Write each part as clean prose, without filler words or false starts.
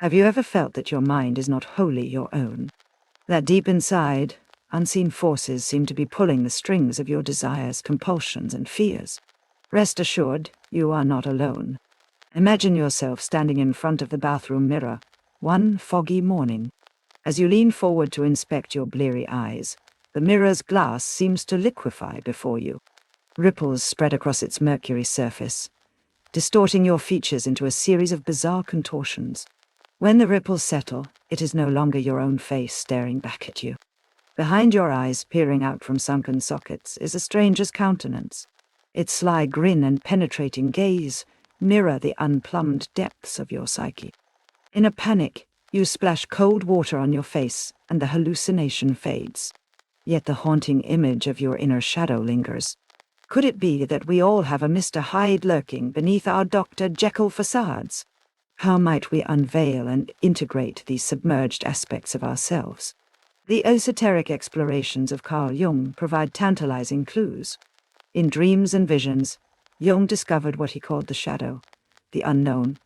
Have you ever felt that your mind is not wholly your own? That deep inside, unseen forces seem to be pulling the strings of your desires, compulsions, and fears? Rest assured, you are not alone. Imagine yourself standing in front of the bathroom mirror, one foggy morning. As you lean forward to inspect your bleary eyes, the mirror's glass seems to liquefy before you. Ripples spread across its mercury surface, distorting your features into a series of bizarre contortions. When the ripples settle, it is no longer your own face staring back at you. Behind your eyes, peering out from sunken sockets, is a stranger's countenance. Its sly grin and penetrating gaze mirror the unplumbed depths of your psyche. In a panic, you splash cold water on your face, and the hallucination fades. Yet the haunting image of your inner shadow lingers. Could it be that we all have a Mr. Hyde lurking beneath our Dr. Jekyll facades? How might we unveil and integrate these submerged aspects of ourselves? The esoteric explorations of Carl Jung provide tantalizing clues. In dreams and visions, Jung discovered what he called the shadow, the unknown,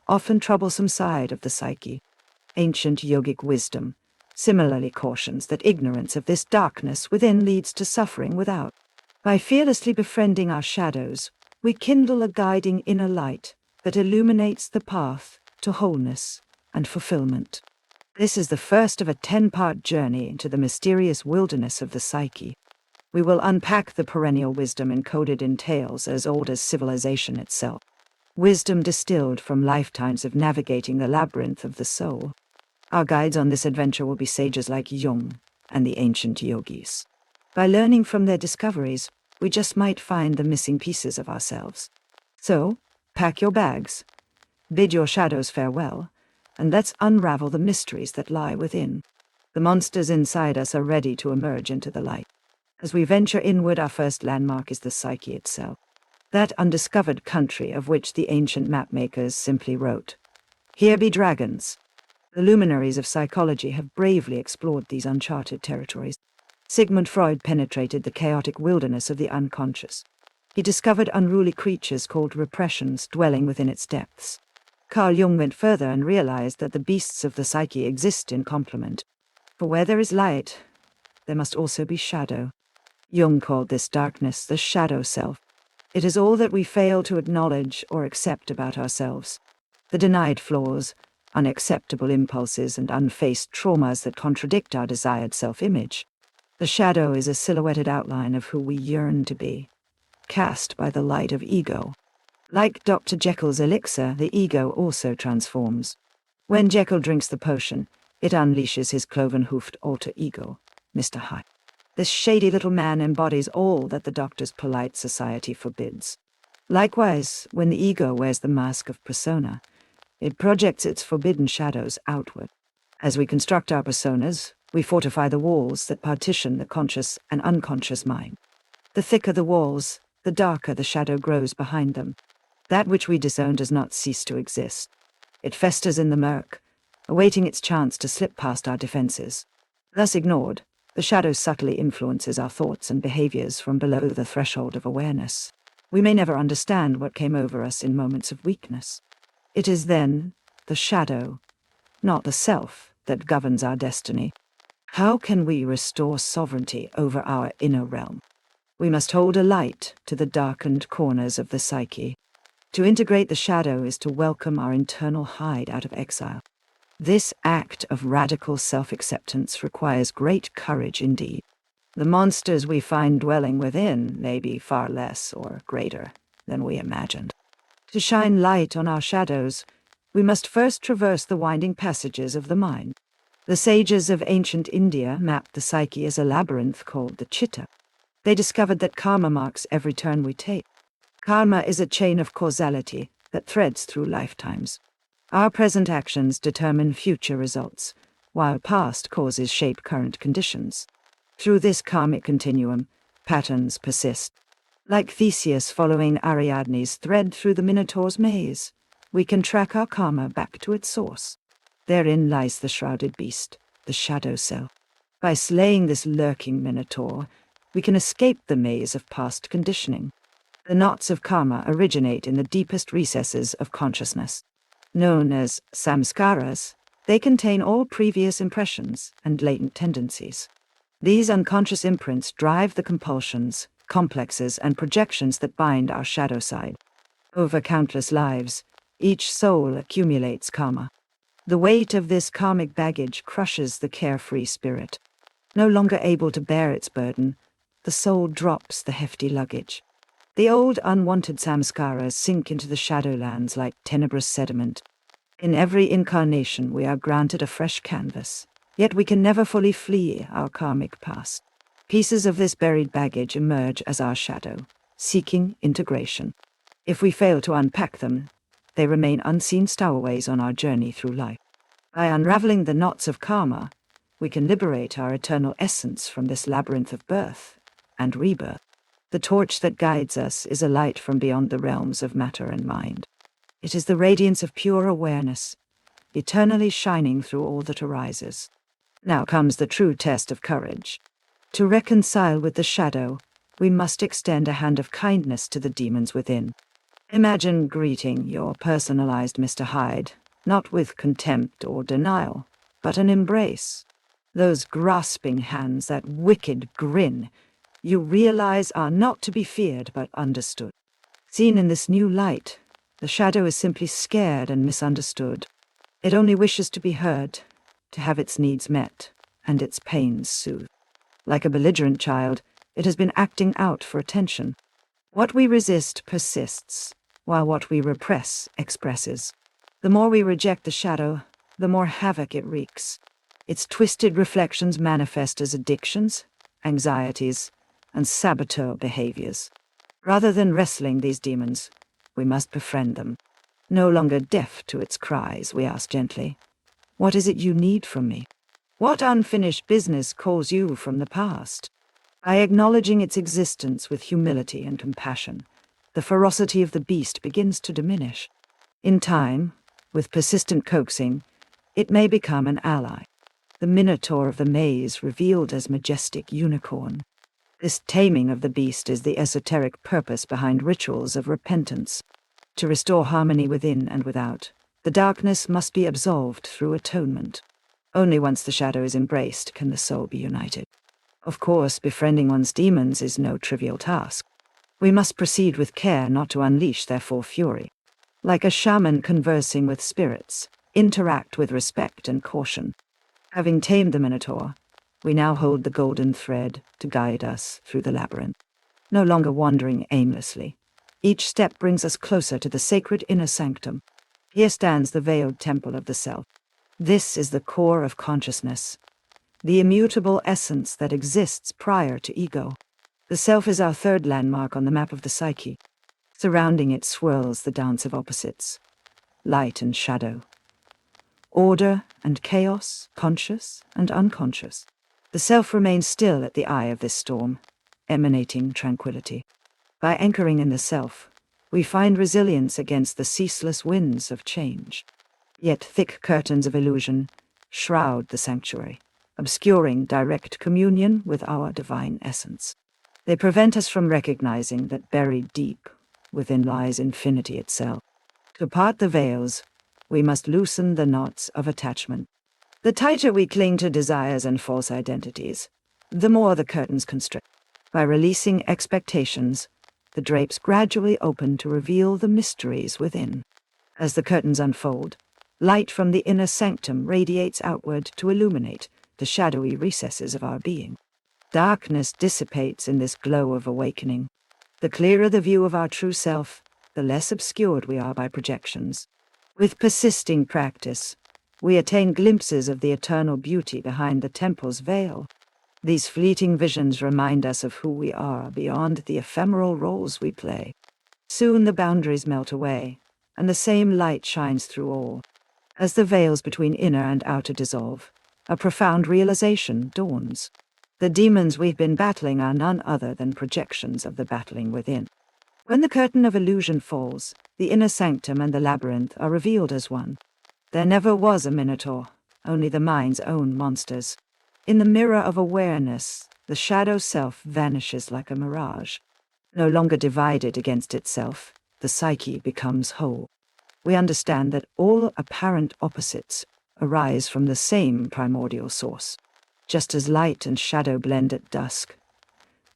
often troublesome side of the psyche. Ancient yogic wisdom similarly cautions that ignorance of this darkness within leads to suffering without. By fearlessly befriending our shadows, we kindle a guiding inner light that illuminates the path to wholeness and fulfillment. This is the first of a 10-part journey into the mysterious wilderness of the psyche. We will unpack the perennial wisdom encoded in tales as old as civilization itself. Wisdom distilled from lifetimes of navigating the labyrinth of the soul. Our guides on this adventure will be sages like Jung and the ancient yogis. By learning from their discoveries, we just might find the missing pieces of ourselves. So, pack your bags, bid your shadows farewell, and let's unravel the mysteries that lie within. The monsters inside us are ready to emerge into the light. As we venture inward, our first landmark is the psyche itself. That undiscovered country of which the ancient mapmakers simply wrote, "Here be dragons." The luminaries of psychology have bravely explored these uncharted territories. Sigmund Freud penetrated the chaotic wilderness of the unconscious. He discovered unruly creatures called repressions dwelling within its depths. Carl Jung went further and realized that the beasts of the psyche exist in complement. For where there is light, there must also be shadow. Jung called this darkness the shadow self. It is all that we fail to acknowledge or accept about ourselves. The denied flaws, unacceptable impulses, and unfaced traumas that contradict our desired self-image. The shadow is a silhouetted outline of who we yearn to be, cast by the light of ego. Like Dr. Jekyll's elixir, the ego also transforms. When Jekyll drinks the potion, it unleashes his cloven-hoofed alter ego, Mr. Hyde. This shady little man embodies all that the doctor's polite society forbids. Likewise, when the ego wears the mask of persona, it projects its forbidden shadows outward. As we construct our personas, we fortify the walls that partition the conscious and unconscious mind. The thicker the walls, the darker the shadow grows behind them. That which we disown does not cease to exist. It festers in the murk, awaiting its chance to slip past our defenses. Thus ignored, the shadow subtly influences our thoughts and behaviors from below the threshold of awareness. We may never understand what came over us in moments of weakness. It is then the shadow, not the self, that governs our destiny. How can we restore sovereignty over our inner realm? We must hold a light to the darkened corners of the psyche. To integrate the shadow is to welcome our internal Hyde out of exile. This act of radical self-acceptance requires great courage indeed. The monsters we find dwelling within may be far less or greater than we imagined. To shine light on our shadows, we must first traverse the winding passages of the mind. The sages of ancient India mapped the psyche as a labyrinth called the chitta. They discovered that karma marks every turn we take. Karma is a chain of causality that threads through lifetimes. Our present actions determine future results, while past causes shape current conditions. Through this karmic continuum, patterns persist. Like Theseus following Ariadne's thread through the Minotaur's maze, we can track our karma back to its source. Therein lies the shrouded beast, the shadow self. By slaying this lurking Minotaur, we can escape the maze of past conditioning. The knots of karma originate in the deepest recesses of consciousness. Known as samskaras, they contain all previous impressions and latent tendencies. These unconscious imprints drive the compulsions, complexes, and projections that bind our shadow side. Over countless lives, each soul accumulates karma. The weight of this karmic baggage crushes the carefree spirit. No longer able to bear its burden, the soul drops the hefty luggage. The old unwanted samskaras sink into the shadowlands like tenebrous sediment. In every incarnation we are granted a fresh canvas, yet we can never fully flee our karmic past. Pieces of this buried baggage emerge as our shadow, seeking integration. If we fail to unpack them, they remain unseen stowaways on our journey through life. By unraveling the knots of karma, we can liberate our eternal essence from this labyrinth of birth and rebirth. The torch that guides us is a light from beyond the realms of matter and mind. It is the radiance of pure awareness, eternally shining through all that arises. Now comes the true test of courage. To reconcile with the shadow, we must extend a hand of kindness to the demons within. Imagine greeting your personalized Mr. Hyde, not with contempt or denial, but an embrace. Those grasping hands, that wicked grin, you realize are not to be feared but understood. Seen in this new light, the shadow is simply scared and misunderstood. It only wishes to be heard, to have its needs met, and its pains soothed. Like a belligerent child, it has been acting out for attention. What we resist persists, while what we repress expresses. The more we reject the shadow, the more havoc it wreaks. Its twisted reflections manifest as addictions, anxieties, and saboteur behaviors. Rather than wrestling these demons, we must befriend them. No longer deaf to its cries, we ask gently, "What is it you need from me? What unfinished business calls you from the past?" By acknowledging its existence with humility and compassion, the ferocity of the beast begins to diminish. In time, with persistent coaxing, it may become an ally. The minotaur of the maze revealed as majestic unicorn. This taming of the beast is the esoteric purpose behind rituals of repentance. To restore harmony within and without, the darkness must be absolved through atonement. Only once the shadow is embraced can the soul be united. Of course, befriending one's demons is no trivial task. We must proceed with care not to unleash their full fury. Like a shaman conversing with spirits, interact with respect and caution. Having tamed the minotaur, we now hold the golden thread to guide us through the labyrinth. No longer wandering aimlessly, each step brings us closer to the sacred inner sanctum. Here stands the veiled temple of the self. This is the core of consciousness, the immutable essence that exists prior to ego. The self is our third landmark on the map of the psyche. Surrounding it swirls the dance of opposites, light and shadow, order and chaos, conscious and unconscious. The self remains still at the eye of this storm, emanating tranquility. By anchoring in the self, we find resilience against the ceaseless winds of change. Yet thick curtains of illusion shroud the sanctuary, obscuring direct communion with our divine essence. They prevent us from recognizing that buried deep within lies infinity itself. To part the veils, we must loosen the knots of attachment. The tighter we cling to desires and false identities, the more the curtains constrict. By releasing expectations, the drapes gradually open to reveal the mysteries within. As the curtains unfold, light from the inner sanctum radiates outward to illuminate the shadowy recesses of our being. Darkness dissipates in this glow of awakening. The clearer the view of our true self, the less obscured we are by projections. With persisting practice, we attain glimpses of the eternal beauty behind the temple's veil. These fleeting visions remind us of who we are beyond the ephemeral roles we play. Soon the boundaries melt away, and the same light shines through all. As the veils between inner and outer dissolve, a profound realization dawns. The demons we've been battling are none other than projections of the battling within. When the curtain of illusion falls, the inner sanctum and the labyrinth are revealed as one. There never was a minotaur, only the mind's own monsters. In the mirror of awareness, the shadow self vanishes like a mirage. No longer divided against itself, the psyche becomes whole. We understand that all apparent opposites arise from the same primordial source. Just as light and shadow blend at dusk,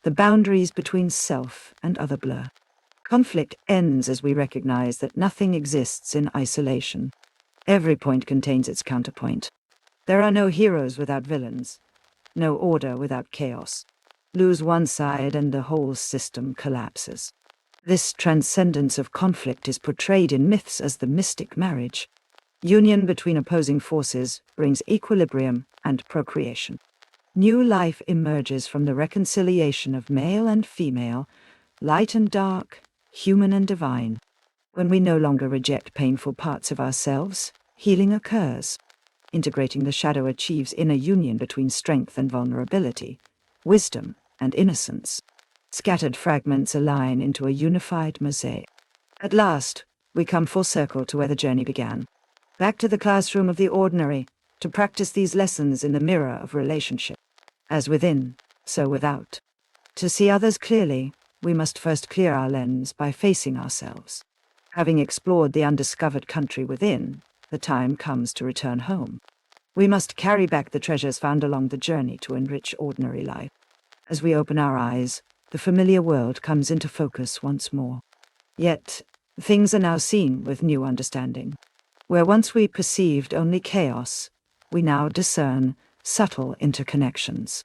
the boundaries between self and other blur. Conflict ends as we recognize that nothing exists in isolation. Every point contains its counterpoint. There are no heroes without villains, no order without chaos. Lose one side and the whole system collapses. This transcendence of conflict is portrayed in myths as the mystic marriage. Union between opposing forces brings equilibrium and procreation. New life emerges from the reconciliation of male and female, light and dark, human and divine. When we no longer reject painful parts of ourselves, healing occurs. Integrating the shadow achieves inner union between strength and vulnerability, wisdom and innocence. Scattered fragments align into a unified mosaic. At last, we come full circle to where the journey began. Back to the classroom of the ordinary, to practice these lessons in the mirror of relationship. As within, so without. To see others clearly, we must first clear our lens by facing ourselves. Having explored the undiscovered country within, the time comes to return home. We must carry back the treasures found along the journey to enrich ordinary life. As we open our eyes, the familiar world comes into focus once more. Yet, things are now seen with new understanding. Where once we perceived only chaos, we now discern subtle interconnections.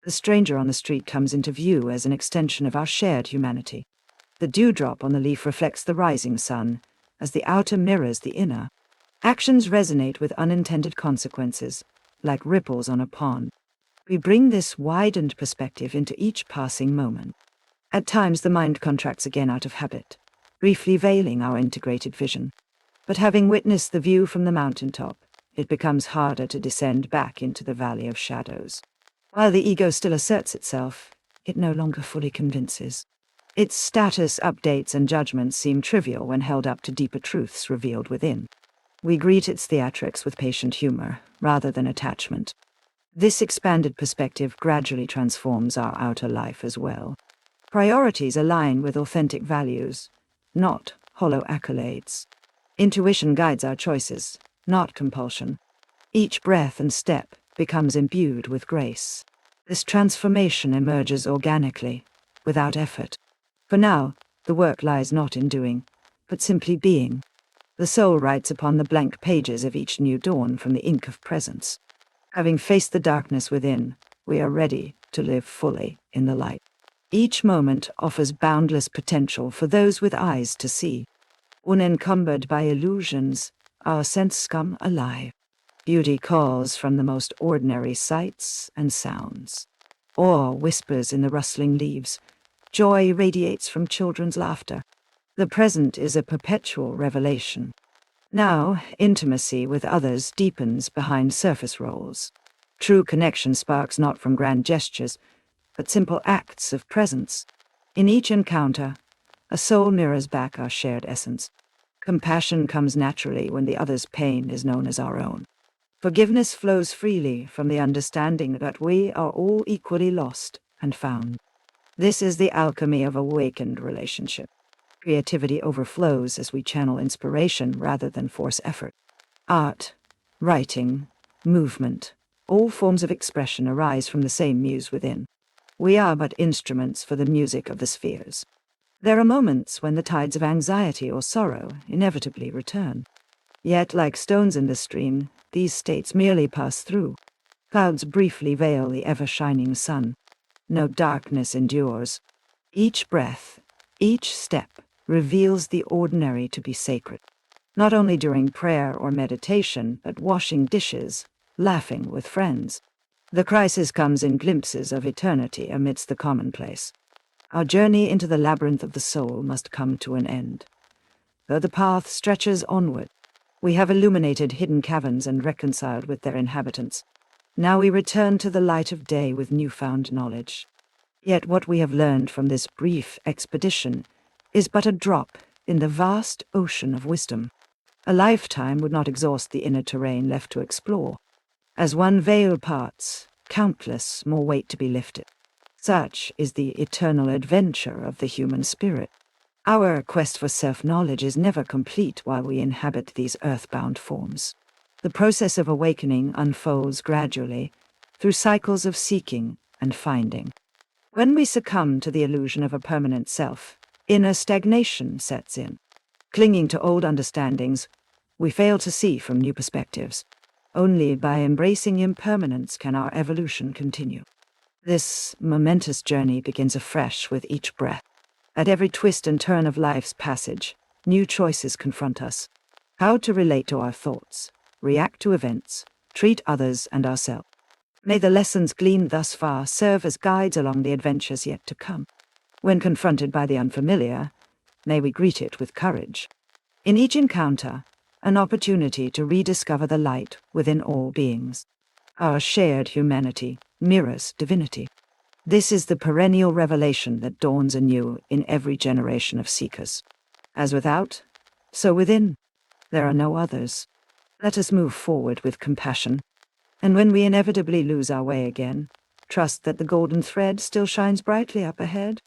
The stranger on the street comes into view as an extension of our shared humanity. The dewdrop on the leaf reflects the rising sun, as the outer mirrors the inner. Actions resonate with unintended consequences, like ripples on a pond. We bring this widened perspective into each passing moment. At times the mind contracts again out of habit, briefly veiling our integrated vision. But having witnessed the view from the mountaintop, it becomes harder to descend back into the valley of shadows. While the ego still asserts itself, it no longer fully convinces. Its status updates and judgments seem trivial when held up to deeper truths revealed within. We greet its theatrics with patient humor, rather than attachment. This expanded perspective gradually transforms our outer life as well. Priorities align with authentic values, not hollow accolades. Intuition guides our choices, not compulsion. Each breath and step becomes imbued with grace. This transformation emerges organically, without effort. For now, the work lies not in doing, but simply being. The soul writes upon the blank pages of each new dawn from the ink of presence. Having faced the darkness within, we are ready to live fully in the light. Each moment offers boundless potential for those with eyes to see. Unencumbered by illusions, our senses come alive. Beauty calls from the most ordinary sights and sounds. Awe whispers in the rustling leaves. Joy radiates from children's laughter. The present is a perpetual revelation. Now, intimacy with others deepens behind surface roles. True connection sparks not from grand gestures, but simple acts of presence. In each encounter, a soul mirrors back our shared essence. Compassion comes naturally when the other's pain is known as our own. Forgiveness flows freely from the understanding that we are all equally lost and found. This is the alchemy of awakened relationship. Creativity overflows as we channel inspiration rather than force effort. Art, writing, movement, all forms of expression arise from the same muse within. We are but instruments for the music of the spheres. There are moments when the tides of anxiety or sorrow inevitably return. Yet, like stones in the stream, these states merely pass through. Clouds briefly veil the ever-shining sun. No darkness endures. Each breath, each step, reveals the ordinary to be sacred. Not only during prayer or meditation, but washing dishes, laughing with friends. The crisis comes in glimpses of eternity amidst the commonplace. Our journey into the labyrinth of the soul must come to an end. Though the path stretches onward, we have illuminated hidden caverns and reconciled with their inhabitants. Now we return to the light of day with newfound knowledge. Yet what we have learned from this brief expedition is but a drop in the vast ocean of wisdom. A lifetime would not exhaust the inner terrain left to explore. As one veil parts, countless more wait to be lifted. Such is the eternal adventure of the human spirit. Our quest for self-knowledge is never complete while we inhabit these earthbound forms. The process of awakening unfolds gradually through cycles of seeking and finding. When we succumb to the illusion of a permanent self, inner stagnation sets in. Clinging to old understandings, we fail to see from new perspectives. Only by embracing impermanence can our evolution continue. This momentous journey begins afresh with each breath. At every twist and turn of life's passage, new choices confront us. How to relate to our thoughts, react to events, treat others and ourselves. May the lessons gleaned thus far serve as guides along the adventures yet to come. When confronted by the unfamiliar, may we greet it with courage. In each encounter, an opportunity to rediscover the light within all beings. Our shared humanity mirrors divinity. This is the perennial revelation that dawns anew in every generation of seekers. As without, so within, there are no others. Let us move forward with compassion, and when we inevitably lose our way again, trust that the golden thread still shines brightly up ahead.